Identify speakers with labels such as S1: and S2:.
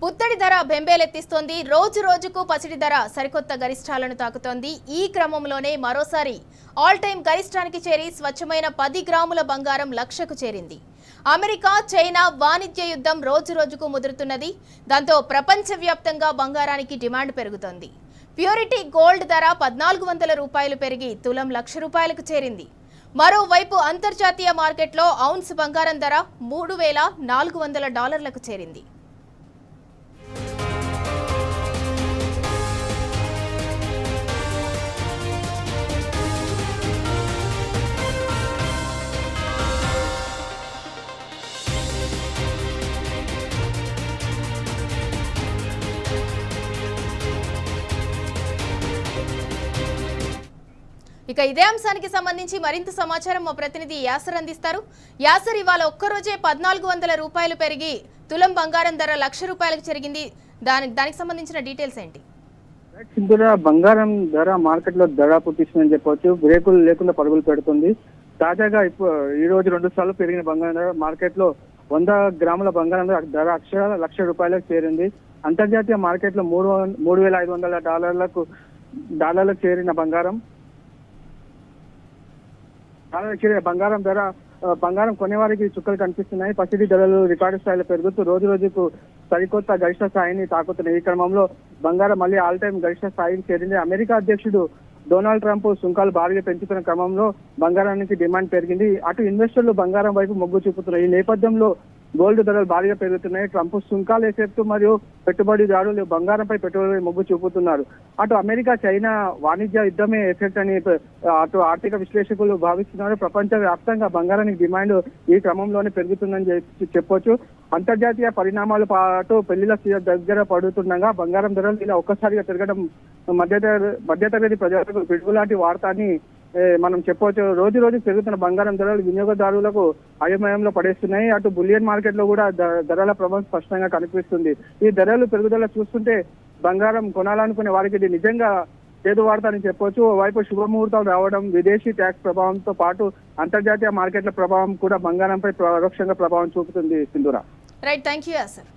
S1: పుత్తడి ధర బెంబేలెత్తిస్తోంది. రోజు రోజుకు పసిడి ధర సరికొత్త గరిష్టాలను తాకుతోంది. ఈ క్రమంలోనే మరోసారి ఆల్ టైమ్ గరిష్టానికి చేరి స్వచ్ఛమైన 10 గ్రాముల బంగారం లక్షకు చేరింది. అమెరికా చైనా వాణిజ్య యుద్ధం రోజు రోజుకు ముదురుతున్నది. దాంతో ప్రపంచవ్యాప్తంగా బంగారానికి డిమాండ్ పెరుగుతోంది. ప్యూరిటీ గోల్డ్ ధర 1400 రూపాయలు పెరిగి తులం ₹1,00,000కు చేరింది. మరోవైపు అంతర్జాతీయ మార్కెట్లో ఔన్స్ బంగారం ధర $3,400లకు చేరింది. ఇక ఇదే అంశానికి సంబంధించి మరింత సమాచారం మా ప్రతినిధి యాసర్ అందిస్తారు. యాసర్, ఇవాళ ఒక్కరోజే 1400 రూపాయలు పెరిగి తులం బంగారం ధర ₹1,00,000కు చేరింది. దానికి సంబంధించిన డీటెయిల్స్ ఏంటి?
S2: బంగారం ధర మార్కెట్ లో ధర పుట్టిస్తుందని చెప్పవచ్చు. బ్రేకులు లేకుండా పరుగులు పెడుతుంది. తాజాగా ఈ రోజు 2 సార్లు పెరిగిన బంగారం ధర మార్కెట్ లో 100 గ్రాముల బంగారం ధర అక్షరాల ₹1,00,000 చేరింది. అంతర్జాతీయ మార్కెట్ లో $3,500లకు చేరిన బంగారం కొనేవారికి చుక్కలు కనిపిస్తున్నాయి. పసిడి ధరలు రికార్డు స్థాయిలో పెరుగుతూ రోజు రోజుకు సరికొత్త గరిష్ట స్థాయిని తాకుతున్నాయి. ఈ క్రమంలో బంగారం మళ్ళీ ఆల్ టైమ్ గరిష్ట స్థాయికి చేరింది. అమెరికా అధ్యక్షుడు డొనాల్డ్ ట్రంప్ సుంకాలు భారీగా పెంచుతున్న క్రమంలో బంగారానికి డిమాండ్ పెరిగింది. అటు ఇన్వెస్టర్లు బంగారం వైపు మొగ్గు చూపుతున్నారు. ఈ నేపథ్యంలో గోల్డ్ ధరలు భారీగా పెరుగుతున్నాయి. ట్రంప్ సుంకాలు ఎఫెక్ట్ మరియు పెట్టుబడిదారులు బంగారంపై పెట్టుబడి మొగ్గు చూపుతున్నారు. అటు అమెరికా చైనా వాణిజ్య యుద్ధమే ఎఫెక్ట్ అని అటు ఆర్థిక విశ్లేషకులు భావిస్తున్నారు. ప్రపంచ వ్యాప్తంగా బంగారానికి డిమాండ్ ఈ క్రమంలోనే పెరుగుతుందని చెప్పొచ్చు. అంతర్జాతీయ పరిణామాలు పాటు పెళ్లిల దగ్గర పడుతుండగా బంగారం ధరలు ఇలా ఒక్కసారిగా పెరగడం మధ్యతరగతి ప్రజలకు పిడుగులాంటి వార్త అని మనం చెప్పవచ్చు. రోజు రోజు పెరుగుతున్న బంగారం ధరలు వినియోగదారులకు అయోమయంలో పడేస్తున్నాయి. అటు బులియన్ మార్కెట్ లో కూడా ధరల ప్రభావం స్పష్టంగా కనిపిస్తుంది. ఈ ధరలు పెరుగుదల చూస్తుంటే బంగారం కొనాలనుకునే వారికి ఇది నిజంగా చేదు వార్త అని చెప్పొచ్చు. ఓవైపు శుభముహూర్తాలు రావడం, విదేశీ ట్యాక్స్ ప్రభావంతో పాటు అంతర్జాతీయ మార్కెట్ల ప్రభావం కూడా బంగారంపై పరోక్షంగా ప్రభావం చూపుతుంది. Sindhura.
S1: Right, thank you Acer.